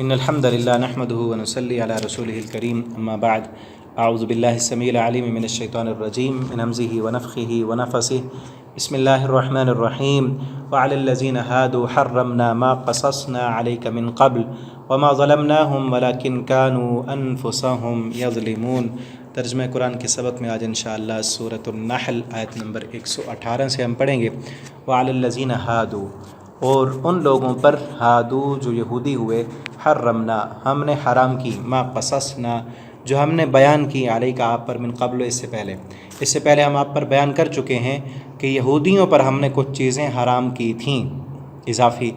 إن الحمد لله نحمده ونصلي على رسوله الكريم أما بعد أعوذ بالله السميع العليم من الشيطان الرجيم من همزه ونفخه ونفثه بسم الله الرحمن الرحيم وعلى الذين هادوا حرمنا ما قصصنا عليك من قبل وما ظلمناهم ولكن كانوا أنفسهم يظلمون۔ ترجمہ قرآن کے سبق میں آج انشاءاللہ سورۃ النحل آیت نمبر 118 سے ہم پڑھیں گے۔ وعلى الذين هادوا، اور ان لوگوں پر ہادو جو یہودی ہوئے، حرمنا ہم نے حرام کی، ما قصصنا جو ہم نے بیان کی، علیک آپ پر، من قبل اس سے پہلے ہم آپ پر بیان کر چکے ہیں کہ یہودیوں پر ہم نے کچھ چیزیں حرام کی تھیں اضافی۔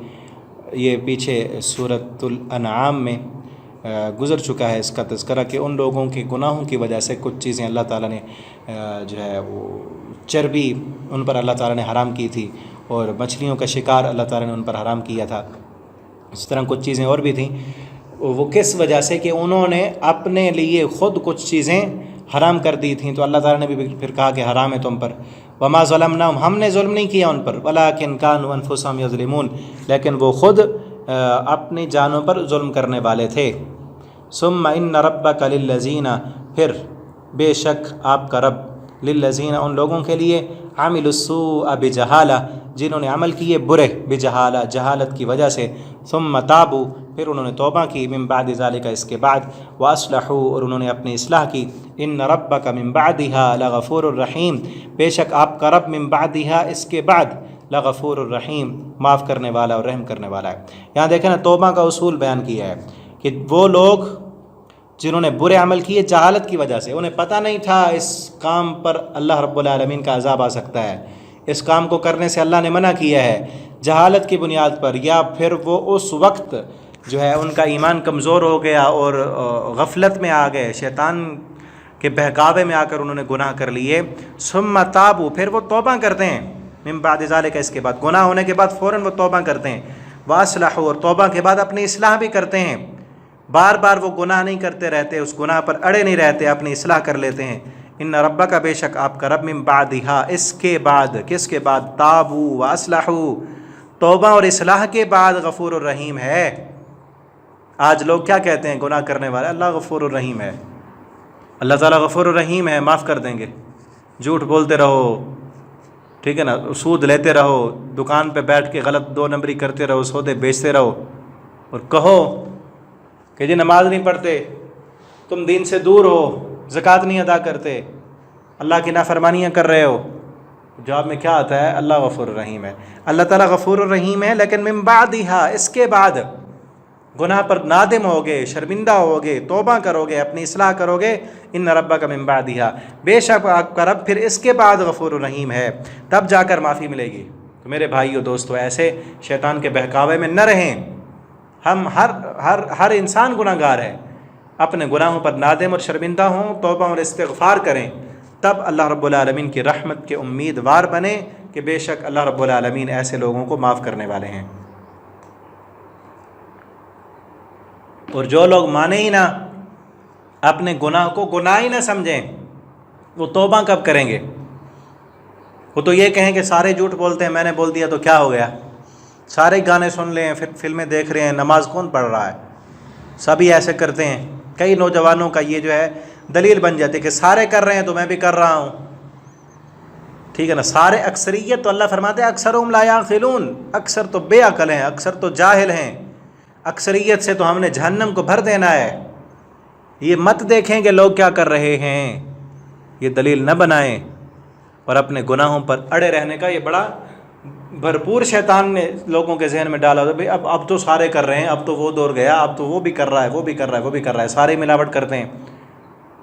یہ پیچھے سورۃ الانعام میں گزر چکا ہے اس کا تذکرہ کہ ان لوگوں کے گناہوں کی وجہ سے کچھ چیزیں اللہ تعالیٰ نے جو ہے وہ چربی ان پر اللہ تعالیٰ نے حرام کی تھی، اور مچھلیوں کا شکار اللہ تعالیٰ نے ان پر حرام کیا تھا۔ اس طرح کچھ چیزیں اور بھی تھیں، وہ کس وجہ سے کہ انہوں نے اپنے لیے خود کچھ چیزیں حرام کر دی تھیں، تو اللہ تعالیٰ نے بھی پھر کہا کہ حرام ہے تم پر۔ وما ظلمناہم، ہم نے ظلم نہیں کیا ان پر، ولکن کانوا انفسہم یظلمون، لیکن وہ خود اپنی جانوں پر ظلم کرنے والے تھے۔ ثم ان ربک للذین، پھر بے شک آپ کا رب، للذین ان لوگوں کے لیے، عملوا السوء بجہالہ جنہوں نے عمل کیے برے، بجہالہ جہالت کی وجہ سے، ثم تابوا پھر انہوں نے توبہ کی، من بعد ذالک اس کے بعد، واصلحوا اور انہوں نے اپنی اصلاح کی، ان ربک من بعدها لغفور الرحیم، بے شک آپ کا رب من بعدها اس کے بعد، لغفور الرحیم معاف کرنے والا اور رحم کرنے والا ہے۔ یہاں دیکھیں نا، توبہ کا اصول بیان کیا ہے کہ وہ لوگ جنہوں نے برے عمل کیے جہالت کی وجہ سے، انہیں پتہ نہیں تھا اس کام پر اللہ رب العالمین کا عذاب آ سکتا ہے، اس کام کو کرنے سے اللہ نے منع کیا ہے، جہالت کی بنیاد پر، یا پھر وہ اس وقت جو ہے ان کا ایمان کمزور ہو گیا اور غفلت میں آ گئے، شیطان کے بہکاوے میں آ کر انہوں نے گناہ کر لیے۔ ثم تابوا پھر وہ توبہ کرتے ہیں، من بعد ذالک اس کے بعد، گناہ ہونے کے بعد فوراً وہ توبہ کرتے ہیں، واصلحوا اور توبہ کے بعد اپنی اصلاح بھی کرتے ہیں، بار بار وہ گناہ نہیں کرتے رہتے، اس گناہ پر اڑے نہیں رہتے، اپنی اصلاح کر لیتے ہیں۔ ان ربک بے شک آپ کا رب، من بعدها اس کے بعد، کس کے بعد، تابوا واصلحوا توبہ اور اصلاح کے بعد، غفور الرحیم ہے۔ آج لوگ کیا کہتے ہیں گناہ کرنے والے، اللہ غفور الرحیم ہے، اللہ تعالیٰ غفور الرحیم ہے، معاف کر دیں گے۔ جھوٹ بولتے رہو، ٹھیک ہے نا، سود لیتے رہو، دکان پہ بیٹھ کے غلط 2 نمبری کرتے رہو، سودے بیچتے رہو، اور کہو کہ جی نماز نہیں پڑھتے، تم دین سے دور ہو، زکوٰۃ نہیں ادا کرتے، اللہ کی نافرمانیاں کر رہے ہو، جواب میں کیا آتا ہے، اللہ غفور الرحیم ہے۔ اللہ تعالیٰ غفور الرحیم ہے، لیکن من بعدها اس کے بعد گناہ پر نادم ہوگے، شرمندہ ہوگے، توبہ کرو گے، اپنی اصلاح کرو گے، ان ربک من بعدها بے شک آپ کا رب پھر اس کے بعد غفور الرحیم ہے، تب جا کر معافی ملے گی۔ تو میرے بھائیو دوستو، ایسے شیطان کے بہکاوے میں نہ رہیں۔ ہم ہر انسان گناہ گار ہے، اپنے گناہوں پر نادم اور شرمندہ ہوں، توبہ اور استغفار کریں، تب اللہ رب العالمین کی رحمت کے امیدوار بنیں کہ بے شک اللہ رب العالمین ایسے لوگوں کو معاف کرنے والے ہیں۔ اور جو لوگ مانیں ہی نہ، اپنے گناہ کو گناہ ہی نہ سمجھیں، وہ توبہ کب کریں گے؟ وہ تو یہ کہیں کہ سارے جھوٹ بولتے ہیں، میں نے بول دیا تو کیا ہو گیا، سارے گانے سن لیں، پھر فلمیں دیکھ رہے ہیں، نماز کون پڑھ رہا ہے، سبھی ایسے کرتے ہیں۔ کئی نوجوانوں کا یہ جو ہے دلیل بن جاتی ہے کہ سارے کر رہے ہیں تو میں بھی کر رہا ہوں، ٹھیک ہے نا، سارے اکثریت، تو اللہ فرماتے ہیں اکثرهم لا يعقلون، اکثر تو بے عقل ہیں، اکثر تو جاہل ہیں، اکثریت سے تو ہم نے جہنم کو بھر دینا ہے۔ یہ مت دیکھیں کہ لوگ کیا کر رہے ہیں، یہ دلیل نہ بنائیں، اور اپنے گناہوں پر اڑے رہنے کا یہ بڑا بھرپور شیطان نے لوگوں کے ذہن میں ڈالا ہوتا ہے، اب تو سارے کر رہے ہیں، اب تو وہ دور گیا، اب تو وہ بھی کر رہا ہے، وہ بھی کر رہا ہے، وہ بھی کر رہا ہے، سارے ملاوٹ کرتے ہیں،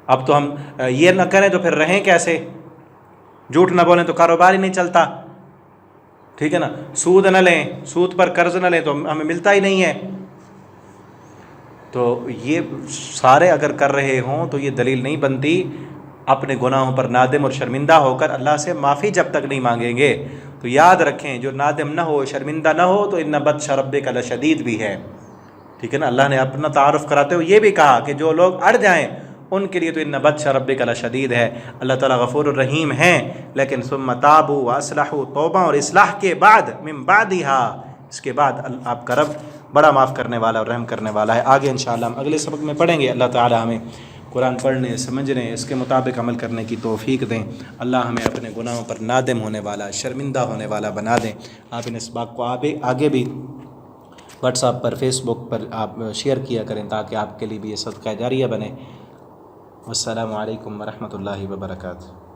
اب تو ہم یہ نہ کریں تو پھر رہیں کیسے، جھوٹ نہ بولیں تو کاروبار ہی نہیں چلتا، ٹھیک ہے نا، سود نہ لیں، سود پر قرض نہ لیں تو ہمیں ملتا ہی نہیں ہے۔ تو یہ سارے اگر کر رہے ہوں تو یہ دلیل نہیں بنتی، اپنے گناہوں پر نادم اور شرمندہ ہو کر اللہ سے معافی جب تک نہیں مانگیں گے۔ تو یاد رکھیں، جو نادم نہ ہو، شرمندہ نہ ہو، تو ان بطش ربک لشدید بھی ہے، ٹھیک ہے نا۔ اللہ نے اپنا تعارف کراتے ہوئے یہ بھی کہا کہ جو لوگ اڑ جائیں ان کے لیے تو ان بطش ربک لشدید ہے، اللہ تعالیٰ غفور الرحیم ہیں، لیکن ثم تابوا واصلحوا توبہ اور اصلاح کے بعد، من بعدها اس کے بعد آپ کا رب بڑا معاف کرنے والا اور رحم کرنے والا ہے۔ آگے انشاءاللہ ہم اگلے سبق میں پڑھیں گے۔ اللہ تعالی ہمیں قرآن پڑھنے، سمجھنے، اس کے مطابق عمل کرنے کی توفیق دیں۔ اللہ ہمیں اپنے گناہوں پر نادم ہونے والا، شرمندہ ہونے والا بنا دیں۔ آپ ان اسباق کو آگے بھی واٹس ایپ پر، فیس بک پر آپ شیئر کیا کریں تاکہ آپ کے لیے بھی یہ صدقہ جاریہ بنے۔ والسلام علیکم ورحمۃ اللہ وبرکاتہ۔